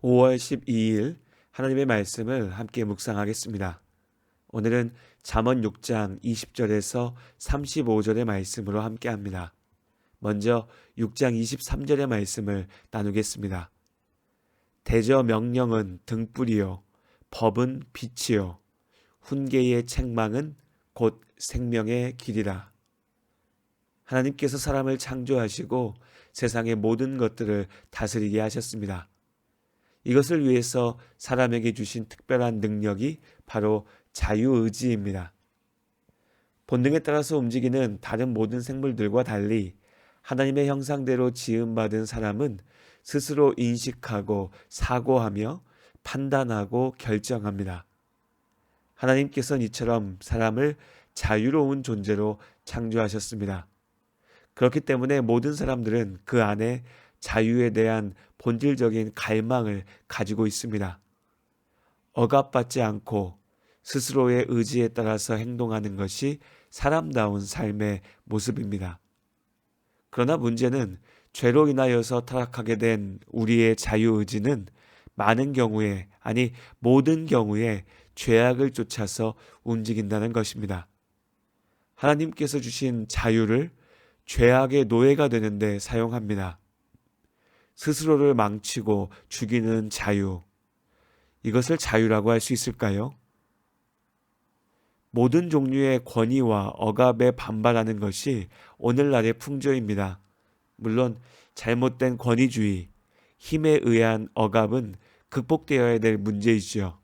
5월 12일 하나님의 말씀을 함께 묵상하겠습니다. 오늘은 잠언 6장 20절에서 35절의 말씀으로 함께합니다. 먼저 6장 23절의 말씀을 나누겠습니다. 대저 명령은 등불이요 법은 빛이요 훈계의 책망은 곧 생명의 길이라. 하나님께서 사람을 창조하시고 세상의 모든 것들을 다스리게 하셨습니다. 이것을 위해서 사람에게 주신 특별한 능력이 바로 자유의지입니다. 본능에 따라서 움직이는 다른 모든 생물들과 달리 하나님의 형상대로 지음받은 사람은 스스로 인식하고 사고하며 판단하고 결정합니다. 하나님께서는 이처럼 사람을 자유로운 존재로 창조하셨습니다. 그렇기 때문에 모든 사람들은 그 안에 자유에 대한 본질적인 갈망을 가지고 있습니다. 억압받지 않고 스스로의 의지에 따라서 행동하는 것이 사람다운 삶의 모습입니다. 그러나 문제는 죄로 인하여서 타락하게 된 우리의 자유의지는 많은 경우에, 아니 모든 경우에 죄악을 쫓아서 움직인다는 것입니다. 하나님께서 주신 자유를 죄악의 노예가 되는데 사용합니다. 스스로를 망치고 죽이는 자유, 이것을 자유라고 할 수 있을까요? 모든 종류의 권위와 억압에 반발하는 것이 오늘날의 풍조입니다. 물론 잘못된 권위주의, 힘에 의한 억압은 극복되어야 될 문제이지요.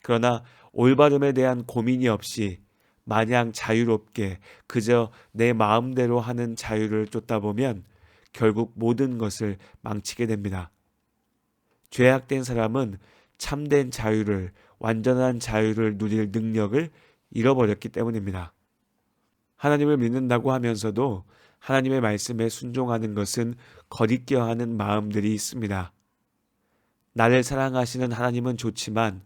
그러나 올바름에 대한 고민이 없이 마냥 자유롭게 그저 내 마음대로 하는 자유를 쫓다 보면 결국 모든 것을 망치게 됩니다. 죄악된 사람은 참된 자유를, 완전한 자유를 누릴 능력을 잃어버렸기 때문입니다. 하나님을 믿는다고 하면서도 하나님의 말씀에 순종하는 것은 거리껴하는 마음들이 있습니다. 나를 사랑하시는 하나님은 좋지만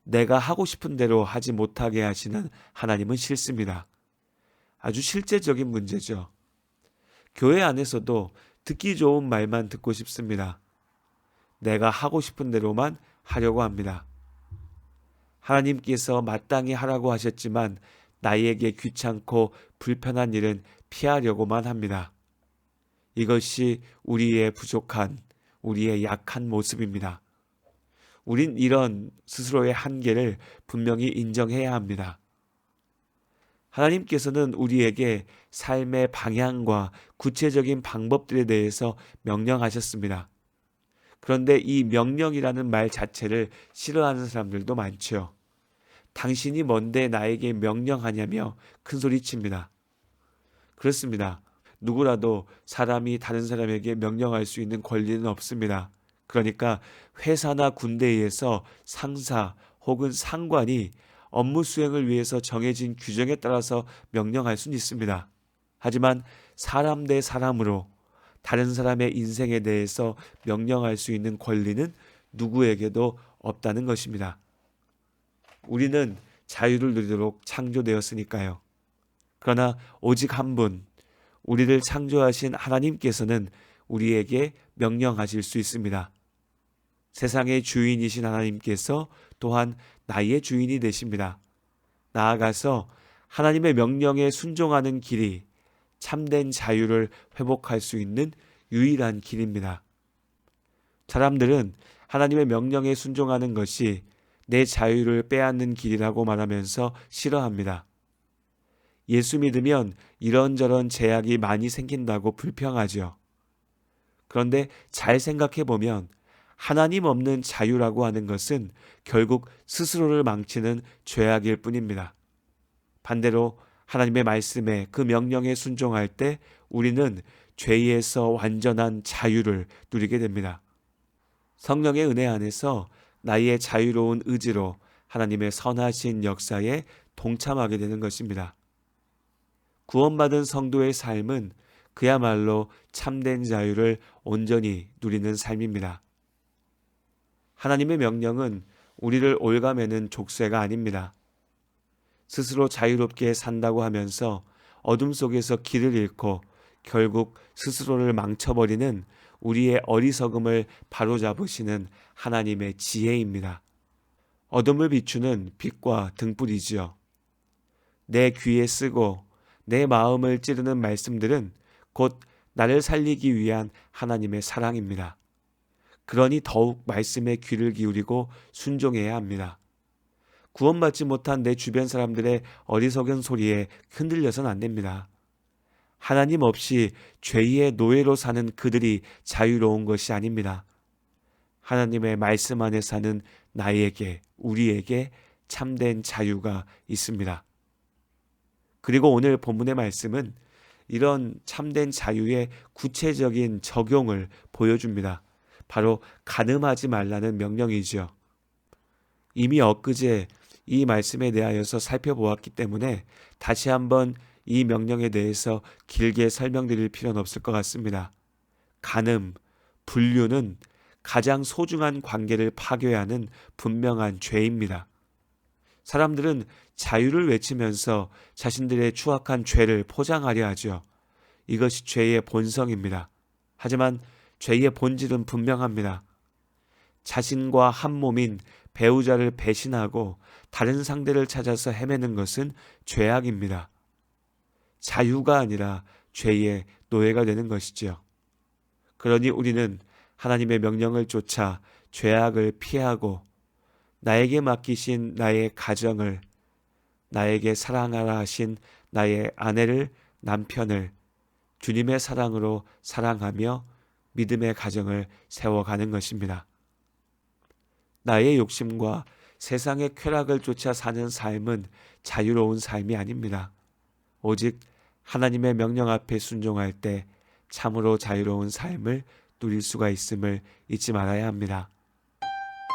내가 하고 싶은 대로 하지 못하게 하시는 하나님은 싫습니다. 아주 실제적인 문제죠. 교회 안에서도 듣기 좋은 말만 듣고 싶습니다. 내가 하고 싶은 대로만 하려고 합니다. 하나님께서 마땅히 하라고 하셨지만 나에게 귀찮고 불편한 일은 피하려고만 합니다. 이것이 우리의 부족한, 우리의 약한 모습입니다. 우린 이런 스스로의 한계를 분명히 인정해야 합니다. 하나님께서는 우리에게 삶의 방향과 구체적인 방법들에 대해서 명령하셨습니다. 그런데 이 명령이라는 말 자체를 싫어하는 사람들도 많죠. 당신이 뭔데 나에게 명령하냐며 큰소리칩니다. 그렇습니다. 누구라도 사람이 다른 사람에게 명령할 수 있는 권리는 없습니다. 그러니까 회사나 군대에서 상사 혹은 상관이 업무 수행을 위해서 정해진 규정에 따라서 명령할 수는 있습니다. 하지만 사람 대 사람으로 다른 사람의 인생에 대해서 명령할 수 있는 권리는 누구에게도 없다는 것입니다. 우리는 자유를 누리도록 창조되었으니까요. 그러나 오직 한 분, 우리를 창조하신 하나님께서는 우리에게 명령하실 수 있습니다. 세상의 주인이신 하나님께서 또한 나의 주인이 되십니다. 나아가서 하나님의 명령에 순종하는 길이 참된 자유를 회복할 수 있는 유일한 길입니다. 사람들은 하나님의 명령에 순종하는 것이 내 자유를 빼앗는 길이라고 말하면서 싫어합니다. 예수 믿으면 이런저런 제약이 많이 생긴다고 불평하죠. 그런데 잘 생각해 보면 하나님 없는 자유라고 하는 것은 결국 스스로를 망치는 죄악일 뿐입니다. 반대로 하나님의 말씀에 그 명령에 순종할 때 우리는 죄에서 완전한 자유를 누리게 됩니다. 성령의 은혜 안에서 나의 자유로운 의지로 하나님의 선하신 역사에 동참하게 되는 것입니다. 구원받은 성도의 삶은 그야말로 참된 자유를 온전히 누리는 삶입니다. 하나님의 명령은 우리를 올가매는 족쇄가 아닙니다. 스스로 자유롭게 산다고 하면서 어둠 속에서 길을 잃고 결국 스스로를 망쳐버리는 우리의 어리석음을 바로잡으시는 하나님의 지혜입니다. 어둠을 비추는 빛과 등불이지요. 내 귀에 쓰고 내 마음을 찌르는 말씀들은 곧 나를 살리기 위한 하나님의 사랑입니다. 그러니 더욱 말씀에 귀를 기울이고 순종해야 합니다. 구원받지 못한 내 주변 사람들의 어리석은 소리에 흔들려서는 안 됩니다. 하나님 없이 죄의 노예로 사는 그들이 자유로운 것이 아닙니다. 하나님의 말씀 안에 사는 나에게, 우리에게 참된 자유가 있습니다. 그리고 오늘 본문의 말씀은 이런 참된 자유의 구체적인 적용을 보여줍니다. 바로 간음하지 말라는 명령이죠. 이미 엊그제 이 말씀에 대하여서 살펴보았기 때문에 다시 한번 이 명령에 대해서 길게 설명드릴 필요는 없을 것 같습니다. 간음, 불륜은 가장 소중한 관계를 파괴하는 분명한 죄입니다. 사람들은 자유를 외치면서 자신들의 추악한 죄를 포장하려 하죠. 이것이 죄의 본성입니다. 하지만 죄의 본질은 분명합니다. 자신과 한 몸인 배우자를 배신하고 다른 상대를 찾아서 헤매는 것은 죄악입니다. 자유가 아니라 죄의 노예가 되는 것이지요. 그러니 우리는 하나님의 명령을 쫓아 죄악을 피하고 나에게 맡기신 나의 가정을, 나에게 사랑하라 하신 나의 아내를, 남편을 주님의 사랑으로 사랑하며 믿음의 가정을 세워가는 것입니다. 나의 욕심과 세상의 쾌락을 쫓아 사는 삶은 자유로운 삶이 아닙니다. 오직 하나님의 명령 앞에 순종할 때 참으로 자유로운 삶을 누릴 수가 있음을 잊지 말아야 합니다.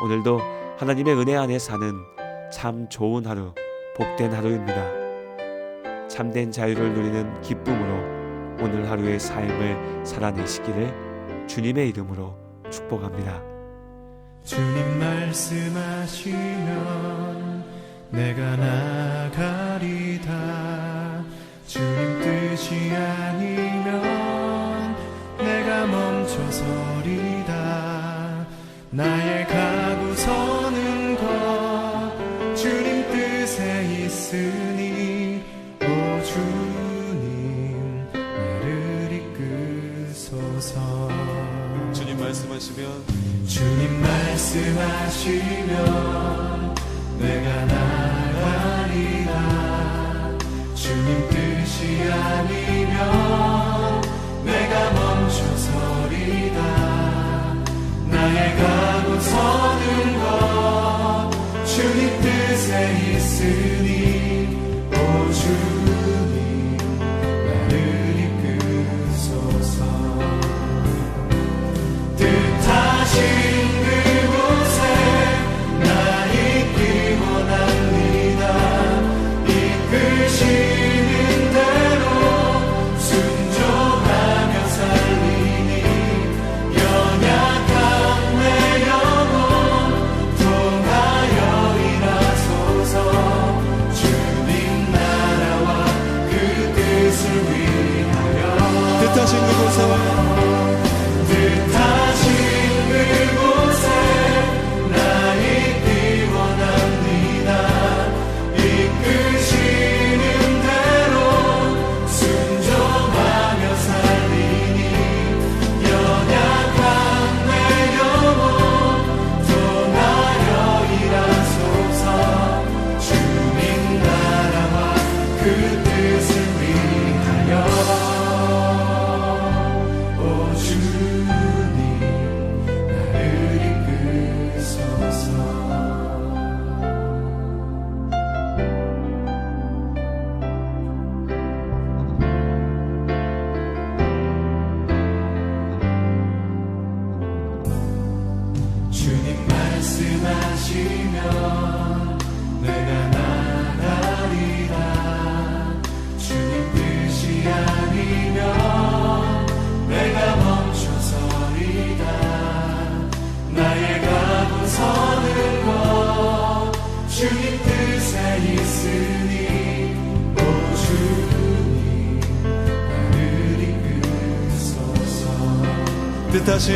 오늘도 하나님의 은혜 안에 사는 참 좋은 하루, 복된 하루입니다. 참된 자유를 누리는 기쁨으로 오늘 하루의 삶을 살아내시기를 주님의 이름으로 축복합니다. 주님 말씀하시면 내가 나가리다. 주님 뜻이 아니면 내가 멈춰서리다. 나의 가고 서는 것 주님 뜻에 있으니 오 주님 나를 이끄소서. 주님 말씀하시면 내가 나가리라. 주님 뜻이 아니면 내가 멈춰서리다. 나의 가고 서는 것 주님 뜻에 있으니 오 주님 나를 이끄소서. 뜻하신 그곳에 나 있기 원합니다. 이끄시는 대로 순종하며 살리니 연약한 내 영혼 통하여 일하소서. 주님 나라와 그 뜻을 위하여 뜻하신 그곳에 나 있기 원합니다. 이끄시는 대로 순종하며 살리니 연약한 내 영혼 통하여 일하소서. 주님 나라와 그 뜻을 위하여 오 주님 나를 이끄소서. 주님 말씀하시면 내가 나가리라. 주님 뜻이 아니면 내가 멈춰서리다. 나의 가고 서는 것 주님 뜻에 있으니 오 주님 나를 이끄소서. 뜻하신